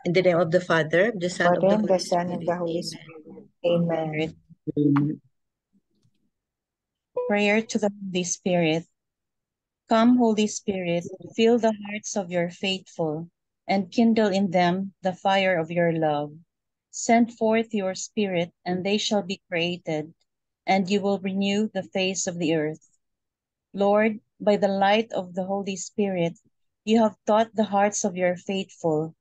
In the name of the Father, the Son, of Father, the and Holy the Son, and Spirit. the Holy Amen. Spirit. Amen. Amen. Prayer to the Holy Spirit. Come, Holy Spirit, fill the hearts of your faithful, and kindle in them the fire of your love. Send forth your Spirit, and they shall be created, and you will renew the face of the earth. Lord, by the light of the Holy Spirit, you have taught the hearts of your faithful.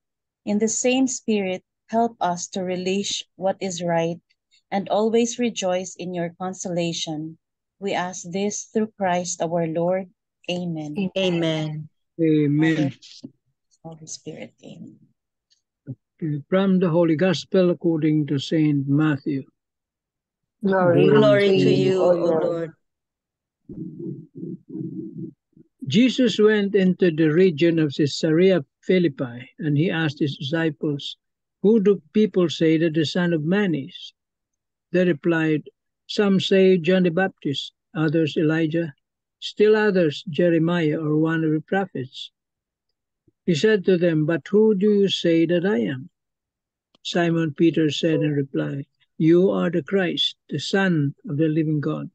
In the same Spirit, help us to relish what is right, and always rejoice in your consolation. We ask this through Christ our Lord. Amen. Amen. Amen. Holy Spirit. Amen. From the Holy Gospel according to Saint Matthew. Glory to you, you, O O Lord. Jesus went into the region of Caesarea Philippi, and he asked his disciples, "Who do people say that the Son of Man is?" They replied, "Some say John the Baptist, others Elijah, still others Jeremiah or one of the prophets." He said to them, "But who do you say that I am?" Simon Peter said in reply, "You are the Christ, the Son of the living God."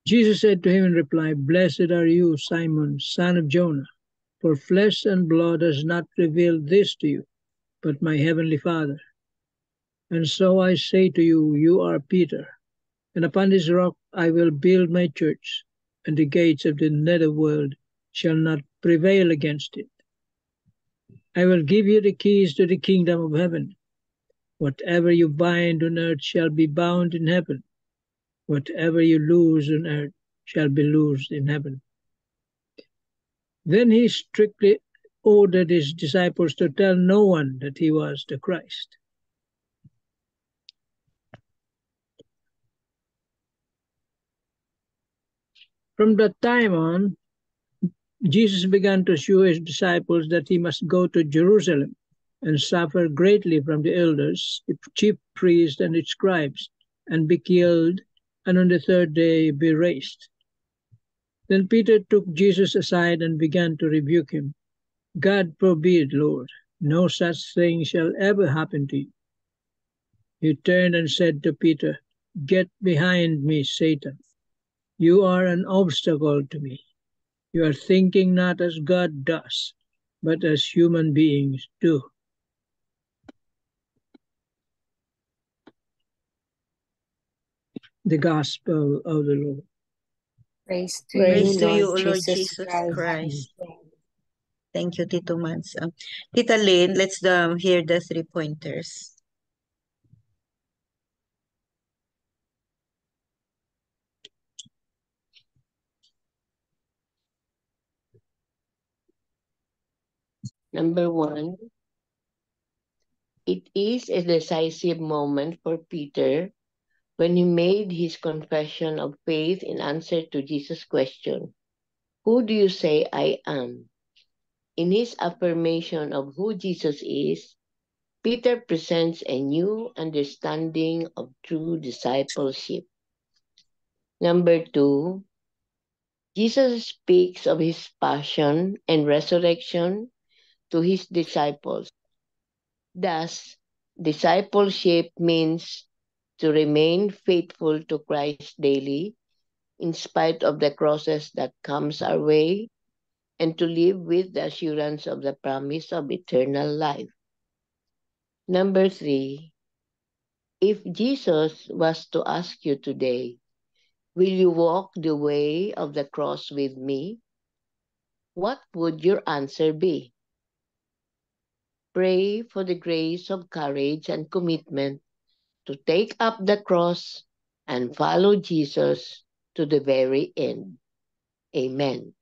Jesus said to him in reply, "Blessed are you, Simon, son of Jonah, for flesh and blood has not revealed this to you, but my heavenly Father. And so I say to you, you are Peter, and upon this rock I will build my church, and the gates of the netherworld shall not prevail against it. I will give you the keys to the kingdom of heaven. Whatever you bind on earth shall be bound in heaven. Whatever you loose on earth shall be loosed in heaven." Then he strictly ordered his disciples to tell no one that he was the Christ. From that time on, Jesus began to show his disciples that he must go to Jerusalem and suffer greatly from the elders, the chief priests, and the scribes, and be killed, and on the third day be raised. Then Peter took Jesus aside and began to rebuke him. "God forbid, Lord, no such thing shall ever happen to you." He turned and said to Peter, "Get behind me, Satan. You are an obstacle to me. You are thinking not as God does, but as human beings do." The Gospel of the Lord. Praise to Praise you, to you, O Lord Lord Jesus Jesus Christ. Christ. Thank you, Tito Mans. Tita Lynn, let's hear the 3 pointers. Number 1, it is a decisive moment for Peter when he made his confession of faith in answer to Jesus' question, "Who do you say I am?" In his affirmation of who Jesus is, Peter presents a new understanding of true discipleship. Number 2, Jesus speaks of his passion and resurrection to his disciples. Thus, discipleship means to remain faithful to Christ daily in spite of the crosses that comes our way, and to live with the assurance of the promise of eternal life. Number 3, if Jesus was to ask you today, "Will you walk the way of the cross with me?" what would your answer be? Pray for the grace of courage and commitment to take up the cross and follow Jesus to the very end. Amen.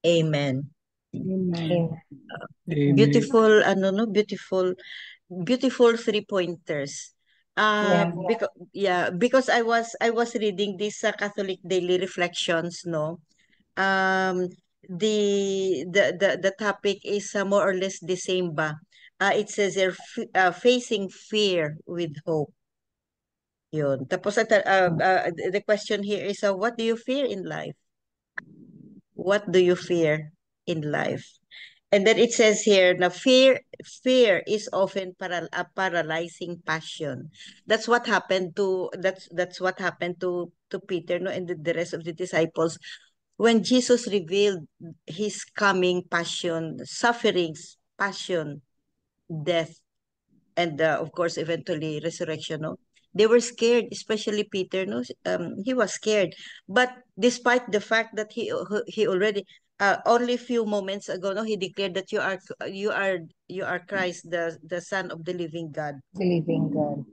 Amen. Amen. Beautiful, beautiful 3 pointers. Yeah. Because I was reading these Catholic Daily Reflections, no. Um, the topic is more or less the same ba. It says here, facing fear with hope. Yun. Tapos the question here is, what do you fear in life? What do you fear in life? And then it says here, na fear is often a paralyzing passion. That's what happened to Peter, no, and the rest of the disciples when Jesus revealed his coming passion, sufferings, passion, death, and of course eventually resurrection, no, they were scared, especially Peter, no, he was scared. But despite the fact that he already only a few moments ago, no, he declared that you are Christ, the Son of the living God. The living God.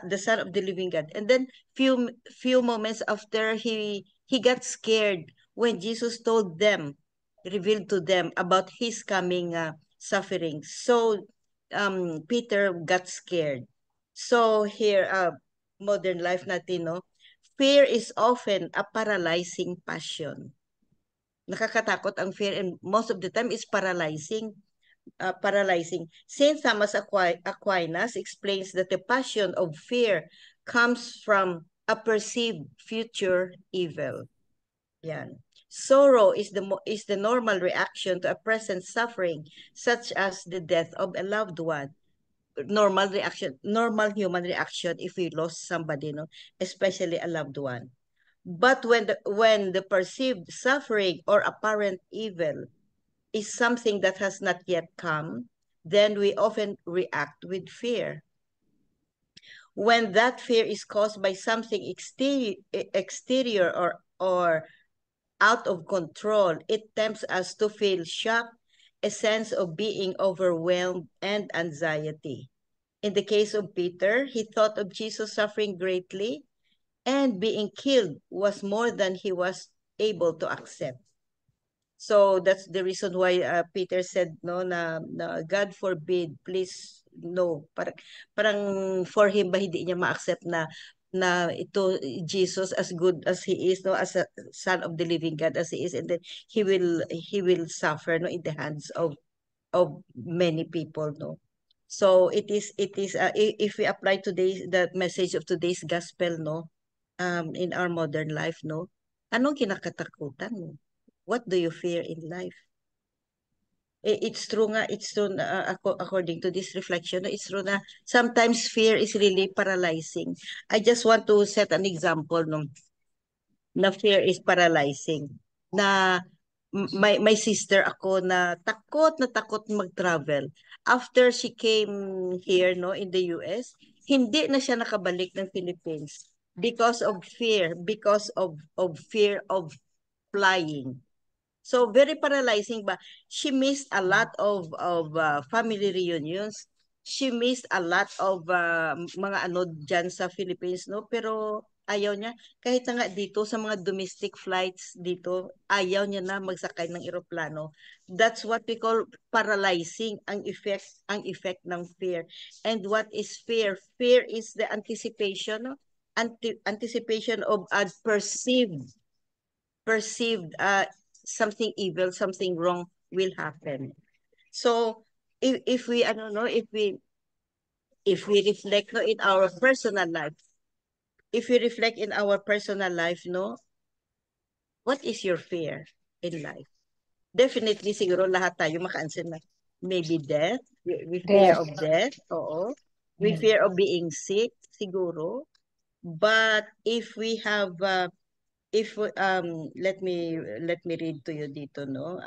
The Son of the living God. And then few moments after, he got scared when Jesus told them, revealed to them about his coming suffering. So Peter got scared. So here, modern life natin, no, fear is often a paralyzing passion. Nakakatakot ang fear, and most of the time is paralyzing. Saint Thomas Aquinas explains that the passion of fear comes from a perceived future evil. Yan. Sorrow is the normal reaction to a present suffering, such as the death of a loved one. Normal human reaction if we lost somebody, no, especially a loved one. But when the perceived suffering or apparent evil is something that has not yet come, then we often react with fear. When that fear is caused by something exterior or out of control, it tempts us to feel shock, a sense of being overwhelmed, and anxiety. In the case of Peter, he thought of Jesus suffering greatly, and being killed was more than he was able to accept. So that's the reason why Peter said, no, na God forbid, please, no. Parang for him ba hindi niya ma-accept na ito Jesus, as good as he is, no, as a son of the living God as he is, and then he will suffer, no, in the hands of many people, no. So it is if we apply the message of today's gospel, no, in our modern life, no, anong kinakatakutan mo? What do you fear in life? It's true nga, according to this reflection, it's true na sometimes fear is really paralyzing. I just want to set an example, no, na fear is paralyzing. Na my sister ako na takot mag-travel. After she came here, no, in the US, hindi na siya nakabalik ng Philippines because of fear, fear of flying. So very paralyzing ba? She missed a lot of family reunions. She missed a lot of mga ano dyan sa Philippines, no? Pero ayaw niya. Kahit na nga dito sa mga domestic flights dito, ayaw niya na magsakay ng eroplano. That's what we call paralyzing, ang effect ng fear. And what is fear? Fear is the anticipation, no? Anticipation of a perceived something evil, something wrong will happen. So if we reflect, no, in our personal life, no, what is your fear in life? Definitely siguro lahat tayo maka-answer na maybe death, we fear of death, oo. We fear of being sick siguro. But if we have let me read to you dito, no.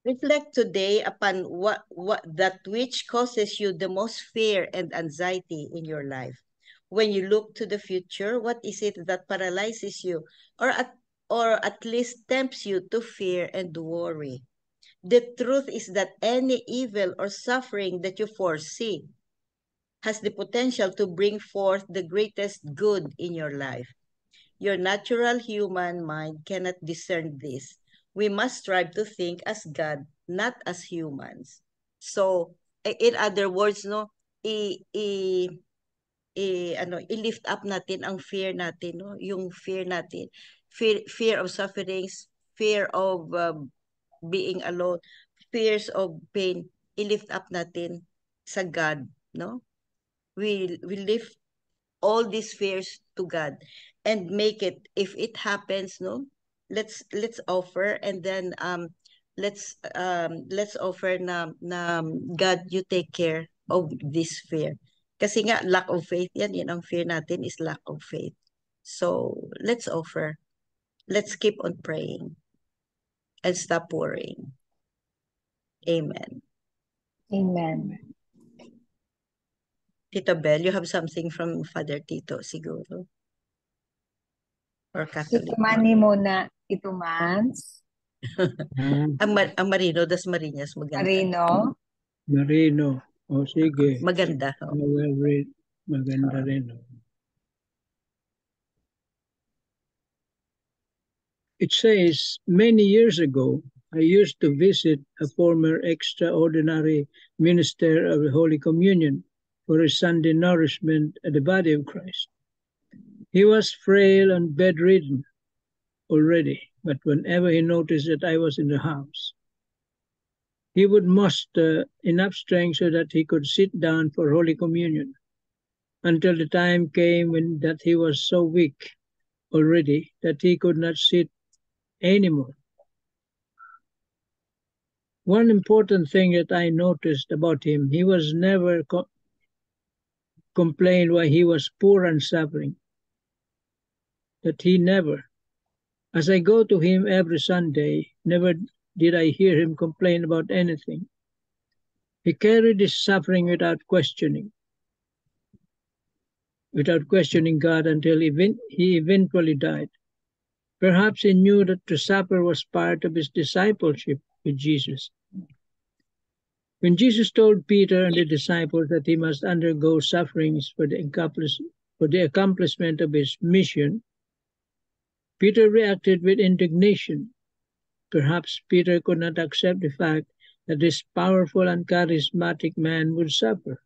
Reflect today upon what that which causes you the most fear and anxiety in your life. When you look to the future, what is it that paralyzes you or at least tempts you to fear and worry? The truth is that any evil or suffering that you foresee has the potential to bring forth the greatest good in your life. Your natural human mind cannot discern this. We must strive to think as God, not as humans. So, in other words, no, i-lift up natin ang fear natin, no, yung fear natin, fear of sufferings, fear of being alone, fears of pain, i-lift up natin sa God, no? We lift all these fears to God and make it, if it happens, no, let's offer, and then let's offer na God, you take care of this fear. Kasi nga lack of faith yan ang fear natin is lack of faith. So let's offer. Let's keep on praying and stop worrying. Amen. Amen. Tito Bell, you have something from Father Tito siguro? Or Catholic? Ito Manny muna. Ito Mans. Ang Marino, das Marinas, maganda. Marino. Marino. O sige. Maganda. I will read. Maganda rin. It says, many years ago, I used to visit a former extraordinary minister of the Holy Communion for his Sunday nourishment at the body of Christ. He was frail and bedridden already, but whenever he noticed that I was in the house, he would muster enough strength so that he could sit down for Holy Communion, until the time came when that he was so weak already that he could not sit anymore. One important thing that I noticed about him, he was never complained why he was poor and suffering. That he never. As I go to him every Sunday, never did I hear him complain about anything. He carried his suffering without questioning God until he eventually died. Perhaps he knew that to suffer was part of his discipleship with Jesus. When Jesus told Peter and the disciples that he must undergo sufferings for the accomplishment of his mission, Peter reacted with indignation. Perhaps Peter could not accept the fact that this powerful and charismatic man would suffer.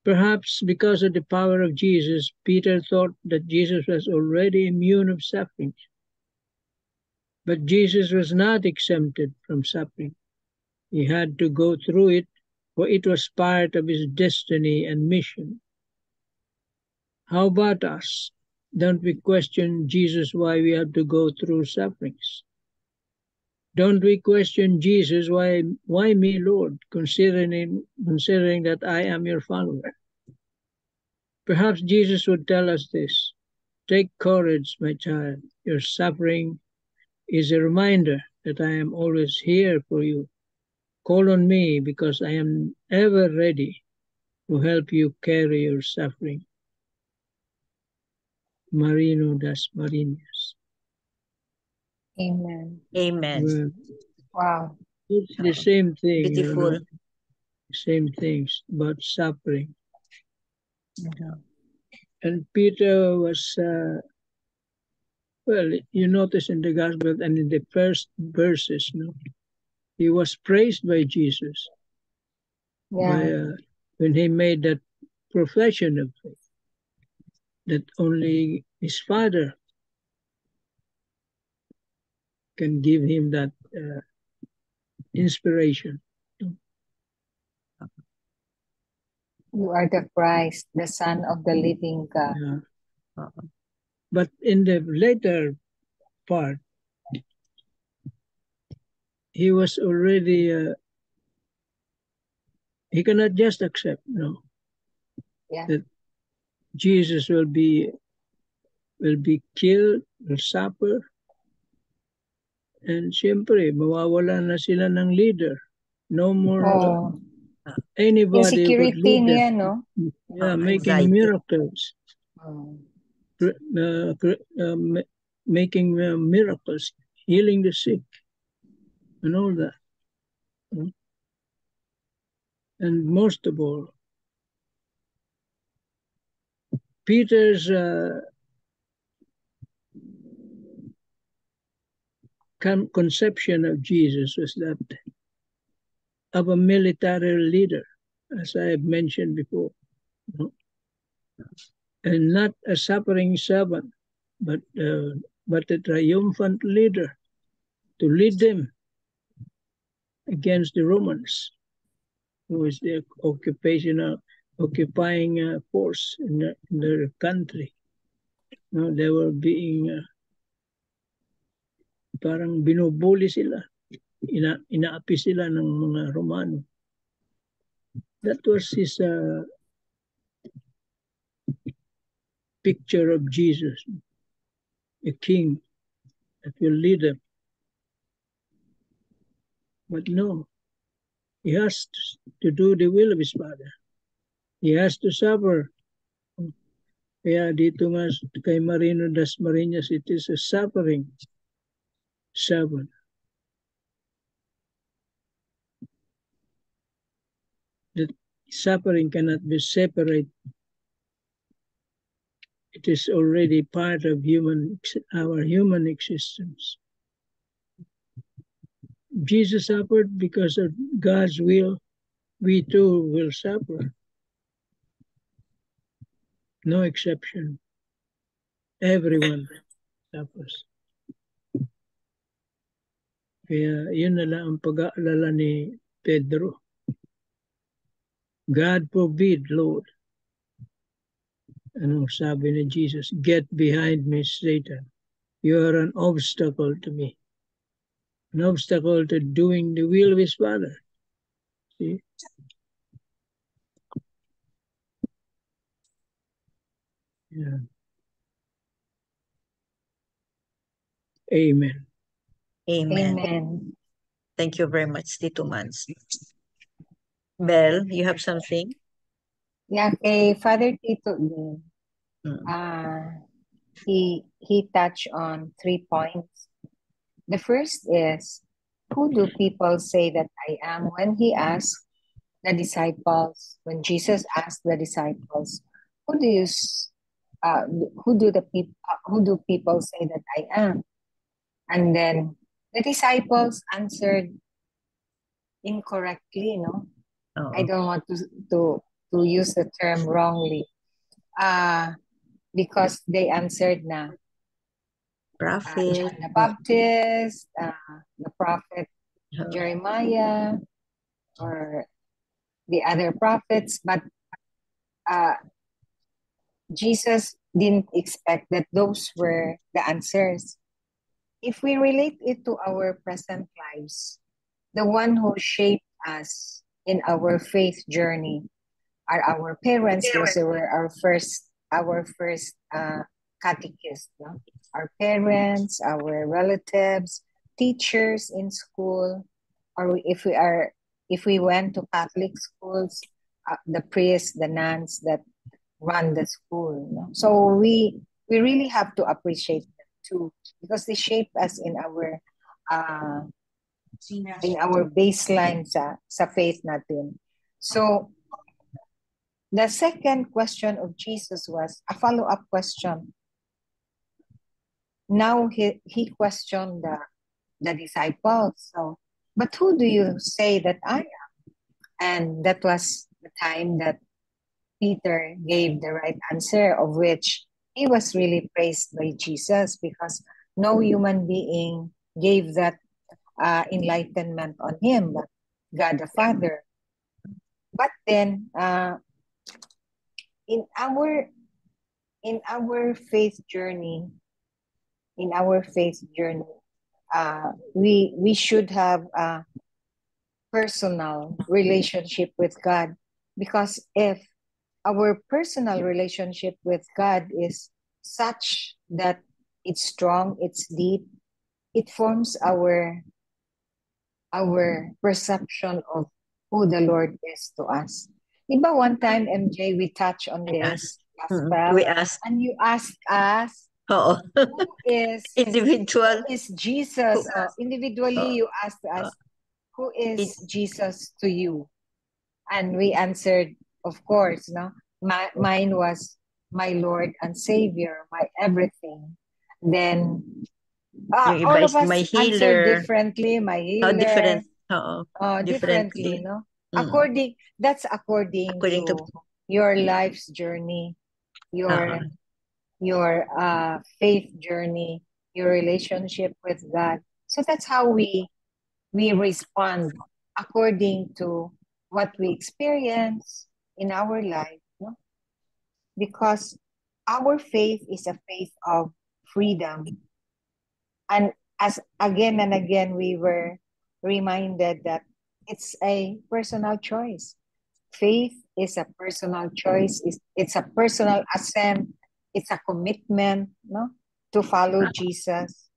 Perhaps because of the power of Jesus, Peter thought that Jesus was already immune of suffering. But Jesus was not exempted from suffering. He had to go through it, for it was part of his destiny and mission. How about us? Don't we question Jesus why we have to go through sufferings? Don't we question Jesus, why me, Lord, considering that I am your follower? Perhaps Jesus would tell us this: take courage, my child. Your suffering is a reminder that I am always here for you. Call on me because I am ever ready to help you carry your suffering. Marino das Marinas. Amen. Amen. Well, Wow. it's the same thing. Beautiful. Same things about suffering. Mhm. And Peter was, well, you notice in the Gospel and in the first verses, he was praised by Jesus Yeah. when he made that profession of faith, that only his Father can give him that inspiration. You are the Christ, the Son of the living God. Yeah. But in the later part, he was already, he cannot just accept, Yeah. that Jesus will be killed, will suffer, and siyempre, mawawala na sila ng leader. No more Oh. anybody would Insecurity lead niya, them. no? Yeah, making Anxiety. miracles. Oh. Making miracles, healing the sick, and all that. And most of all, Peter's conception of Jesus was that of a military leader, as I have mentioned before, and not a suffering servant, but a triumphant leader to lead them against the Romans, who was the occupying force in their country. They were being parang binubuli sila. inaapi sila ng mga Romano. That was his picture of Jesus, a king that will lead them. But no, he has to do the will of his Father. He has to suffer. Kaya dito nga kay Marino Dasmariñas, it is a suffering servant. That suffering cannot be separate. It is already part of our human existence. Jesus suffered because of God's will. We too will suffer. No exception. Everyone suffers. Kaya yun na lang ang pag-aalala ni Pedro. God forbid, Lord. Anong sabi ni Jesus? Get behind me, Satan. You are an obstacle to me. An obstacle to doing the will of his Father. See? Yeah. Amen. Amen. Amen. Thank you very much, Tito Mans. Belle, you have something? Yeah, kay Father Tito din, Mm. he touched on 3 points. The first is, who do people say that I am? When he asked the disciples, when Jesus asked the disciples, who do people say that I am? And then the disciples answered incorrectly, no? I Oo. don't want to use the term wrongly. Because they answered na Prophet. John the Baptist, the prophet Jeremiah, or the other prophets, but Jesus didn't expect that those were the answers. If we relate it to our present lives, the one who shaped us in our faith journey are our parents. Those were our first catechists, no? Our parents, our relatives, teachers in school, or if we went to Catholic schools, the priests, the nuns that run the school, no? So we really have to appreciate them too, because they shape us in our baseline sa faith natin. So the second question of Jesus was a follow-up question. Now he questioned the disciples. So, but who do you say that I am? And that was the time that Peter gave the right answer, of which he was really praised by Jesus, because no human being gave that enlightenment on him, but God the Father. But then in our faith journey, we should have a personal relationship with God, because if our personal relationship with God is such that it's strong, it's deep, it forms our perception of who the Lord is to us. Diba one time, MJ, we touched on this gospel, We asked. and you asked us, Oo. who is Individual. Jesus? Who- Individually, you asked us, who is Jesus to you? And we answered, of course, no? Mine was my Lord and Savior, my everything. Then Yung iba all is of us my answered healer. differently, my Oh, healer. different. Oo. Differently, Differently. no? Mm. That's according to your life's journey, your faith journey, your relationship with God. So that's how we respond according to what we experience in our life, no? Because our faith is a faith of freedom. And as again and again we were reminded that it's a personal choice. Faith is a personal choice. It's a personal assent. It's a commitment, no, to follow Jesus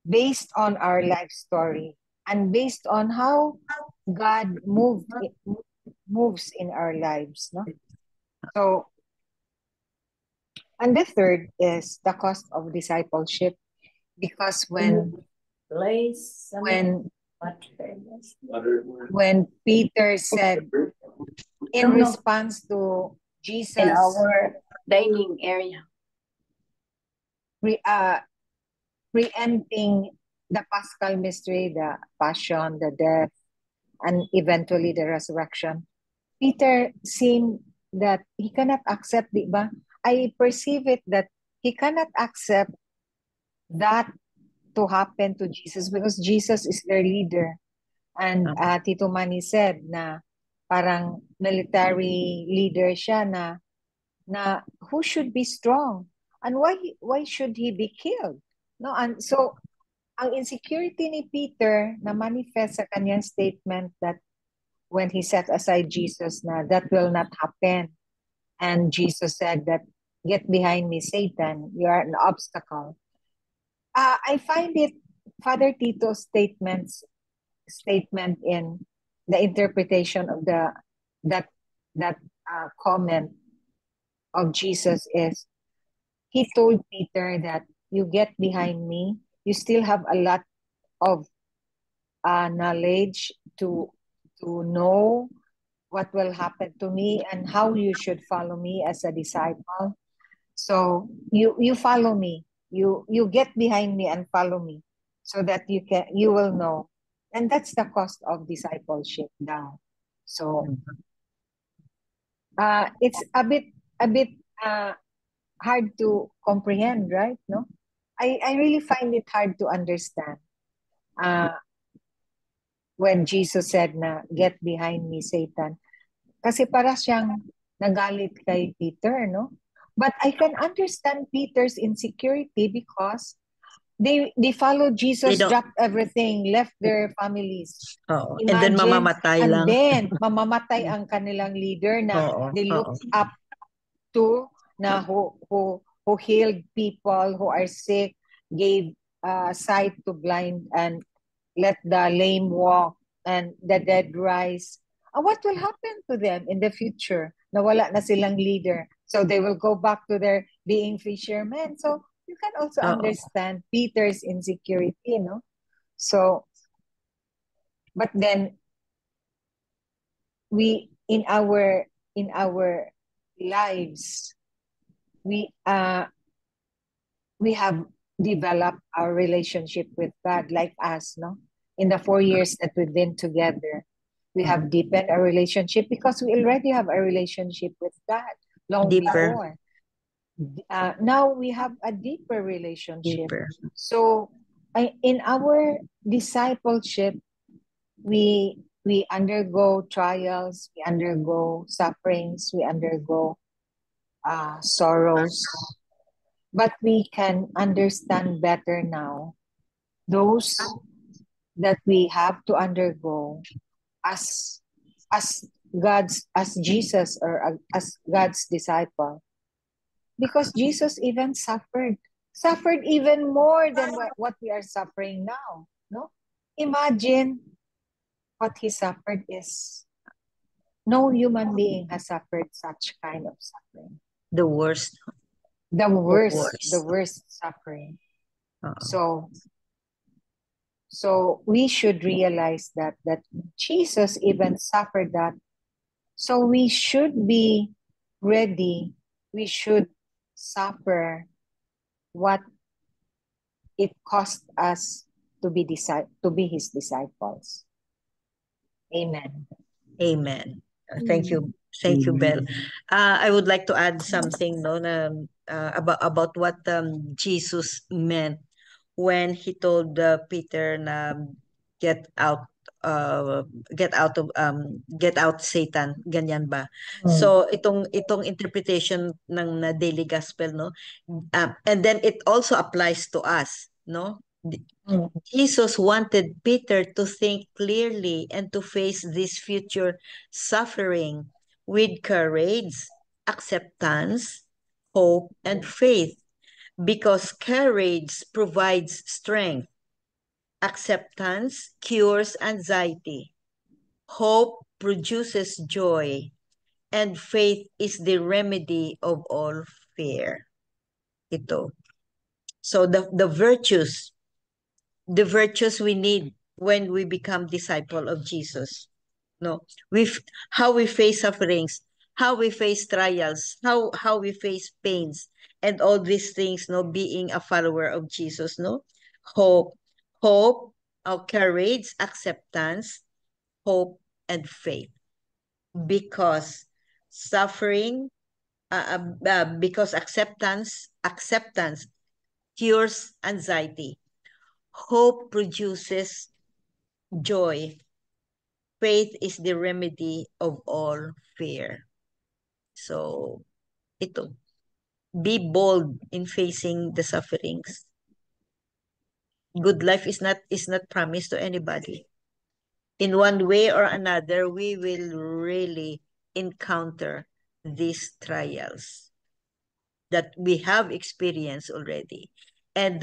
based on our life story and based on how God moves in our lives, no. So, and the third is the cost of discipleship, because when Peter said in response to Jesus in our dining area, preempting the Paschal mystery, the passion, the death, and eventually the resurrection, Peter seemed that he cannot accept, di ba? I perceive it that he cannot accept that to happen to Jesus because Jesus is their leader. And Tito Manny said na parang military leader siya na who should be strong and why should he be killed, no? And so ang insecurity ni Peter na manifest sa kanyang statement that when he set aside Jesus na that will not happen, and Jesus said that, "Get behind me, Satan, you are an obstacle." I find it Father Tito's statement in the interpretation of that comment of Jesus is, he told Peter that you get behind me, you still have a lot of knowledge to know what will happen to me and how you should follow me as a disciple. So you follow me, you get behind me and follow me, so that you will know. And that's the cost of discipleship now. So it's a bit hard to comprehend, right? No, I really find it hard to understand when Jesus said na, "Get behind me, Satan." Kasi para siyang nagalit kay Peter, no? But I can understand Peter's insecurity because they followed Jesus, dropped everything, left their families. And then mamamatay and lang. then mamamatay ang kanilang leader na they look up to, na who healed people who are sick, gave sight to blind, and let the lame walk, and the dead rise. What will happen to them in the future? Nawala na silang leader. So they will go back to their being fishermen. So you can also understand Peter's insecurity, no? So, but then we in our lives, we have developed our relationship with God, like us, no? In the 4 years that we've been together, we have deepened our relationship because we already have a relationship with God long before. Now we have a deeper relationship. So in our discipleship, we undergo trials, we undergo sufferings, we undergo sorrows, but we can understand better now those that we have to undergo as Jesus, or as God's disciple, because Jesus even suffered even more than what we are suffering now, no? Imagine what he suffered is no human being has suffered such kind of suffering. The worst suffering. So we should realize that Jesus even suffered that. So we should be ready. We should suffer what it cost us to be his disciples. Amen. Amen. Thank you, Belle. I would like to add something, no, about what Jesus meant when he told Peter na get out Satan, ganyan ba? So itong interpretation ng daily gospel, no, and then it also applies to us, no, Jesus wanted Peter to think clearly and to face this future suffering with courage, acceptance, hope, and faith, because courage provides strength, acceptance cures anxiety, hope produces joy, and faith is the remedy of all fear. Ito. So the virtues we need when we become disciple of Jesus. No, how we face sufferings, how we face trials, how we face pains, and all these things. No, being a follower of Jesus. No, hope, courage, acceptance, hope, and faith. Because suffering, because acceptance cures anxiety. Hope produces joy. Faith is the remedy of all fear. So, ito. Be bold in facing the sufferings. Good life is not promised to anybody. In one way or another, we will really encounter these trials that we have experienced already. And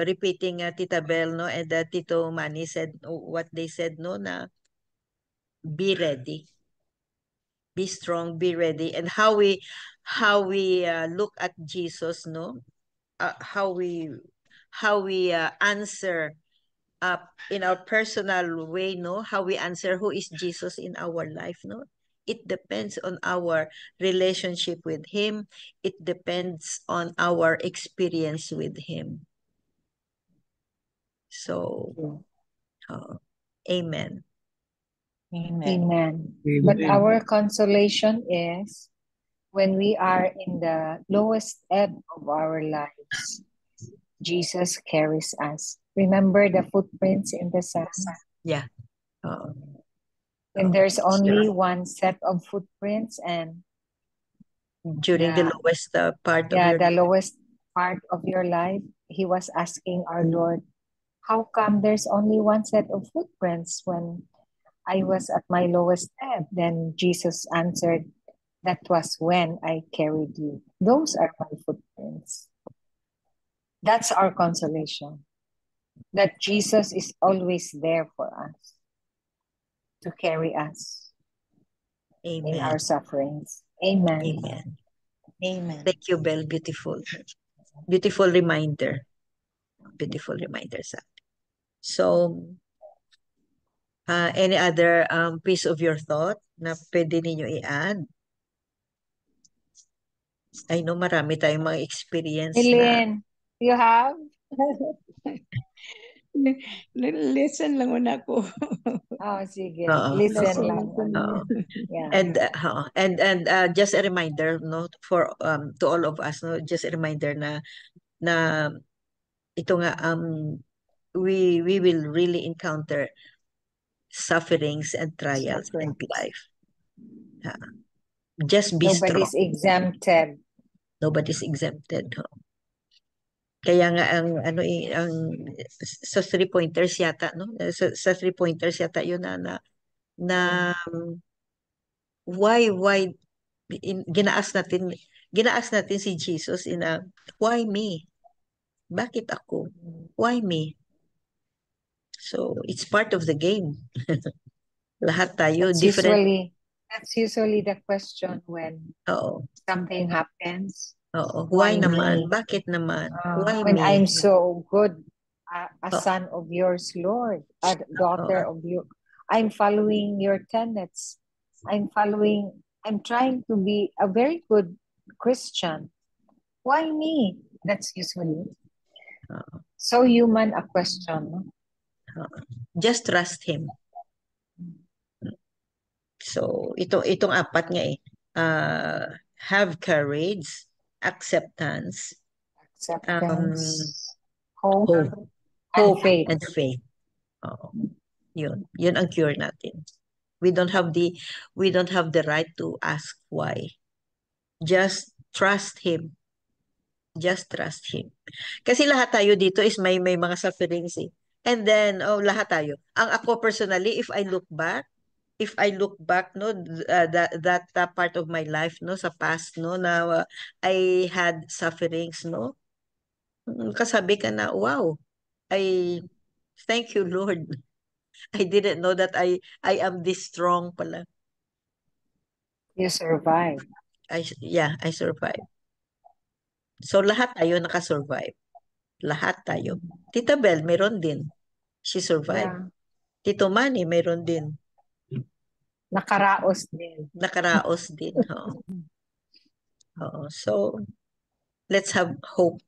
repeating Tita Bel, no, and Tito Manny said what they said, no, na be ready, be strong, be ready. And how we look at Jesus, no, how we answer in our personal way, no, how we answer who is Jesus in our life, no. It depends on our relationship with him. It depends on our experience with him. So, amen. Amen. Amen. Amen. But our consolation is when we are in the lowest ebb of our lives, Jesus carries us. Remember the footprints in the sand? Yeah. Oo. When there's only one set of footprints and During the lowest part of your the lowest part of your life, he was asking our Lord, how come there's only one set of footprints when I was at my lowest ebb? Then Jesus answered, that was when I carried you. Those are my footprints. That's our consolation, that Jesus is always there for us to carry us in our sufferings. Amen. Amen. Amen. Thank you, Belle. Beautiful. Beautiful reminder. Beautiful reminder sa atin. So, any other piece of your thought na pwede ninyo i-add? I know marami tayong mga experience na. Elaine, you have? Listen lang muna ako. Oh, sige. Oo. Listen Oo. lang. Oo. Yeah. And just a reminder, no, for to all of us, no, just a reminder na ito nga we will really encounter sufferings and trials in life. Just be Nobody's strong. exempted. Nobody's exempted. Ho. Kaya nga ang sa 3 pointers yata, no? Sa 3 pointers yata yun na why ginaas natin si Jesus why me? Bakit ako? Why me? So it's part of the game. Lahat tayo different. That's usually the question when something happens. Why naman? Bakit naman? Why when me? I'm so good, a son of yours, Lord, a daughter of you, I'm following your tenets. I'm trying to be a very good Christian. Why me? That's usually so human a question. Just trust him. So itong apat nga have courage, acceptance, hope, and faith. Yun ang cure natin. We don't have the right to ask why. Just trust him. Just trust Him. Kasi lahat tayo dito is may mga sufferings eh. And then, lahat tayo. Ang ako personally, if I look back, no, that part of my life, no, sa past, no, na I had sufferings, no, kasabi ka na, wow, I thank you, Lord. I didn't know that I am this strong pala. You survived. I survived. So lahat tayo nakasurvive. Lahat tayo. Tita Bel, meron din. She survived. Yeah. Tito Manny, meron din. Nakaraos din. Nakaraos din. So, let's have hope.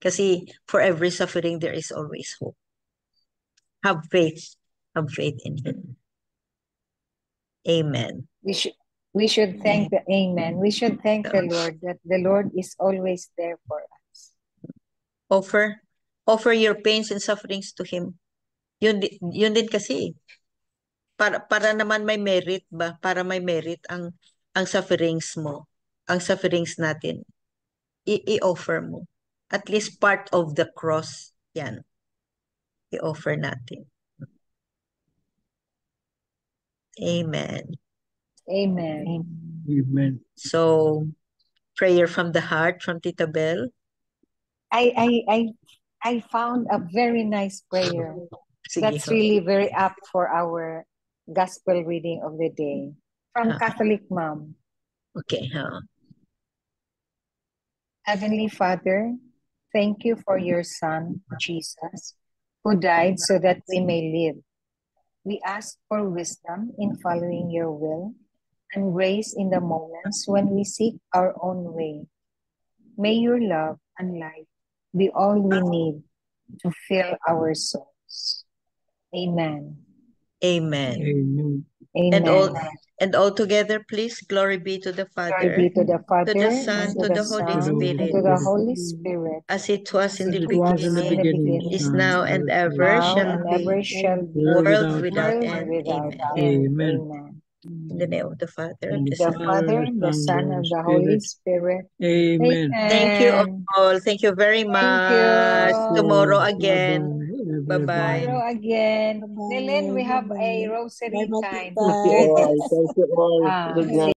Kasi for every suffering, there is always hope. Have faith. Have faith in Him. Amen. We should thank the Amen. We should thank the Lord that the Lord is always there for us. Offer your pains and sufferings to Him. Yun din kasi. Para naman may merit ba? Para may merit ang sufferings mo. Ang sufferings natin. I-offer mo. At least part of the cross. Yan. I-offer natin. Amen. Amen. Amen. So, prayer from the heart from Tita Bel. I found a very nice prayer. Sige, That's really very apt for our gospel reading of the day from Catholic Mom. Okay. Heavenly Father, thank you for your Son, Jesus, who died so that we may live. We ask for wisdom in following your will and grace in the moments when we seek our own way. May your love and light be all we need to fill our souls. Amen. Amen. Amen. Amen. And all together, please, glory be to the Father, Glory be to the Father, to the Son, and to the Holy Spirit, and to the Holy Spirit, as it was in the It was in the beginning, beginning, is now and ever, now shall and be, ever shall be, world without world end. without Amen. end. Amen. Amen. In the name of the Father, And the The Son. Father, the Son, and the Holy Spirit. Amen. Thank you Amen. all. Thank you very Thank much. you. Tomorrow Bye-bye. again. Bye-bye. Tomorrow again. Bye-bye. Lilin, we have a Bye-bye. rosary Bye-bye, time. tita. Thank you all. Thank you all. Ah, Good night.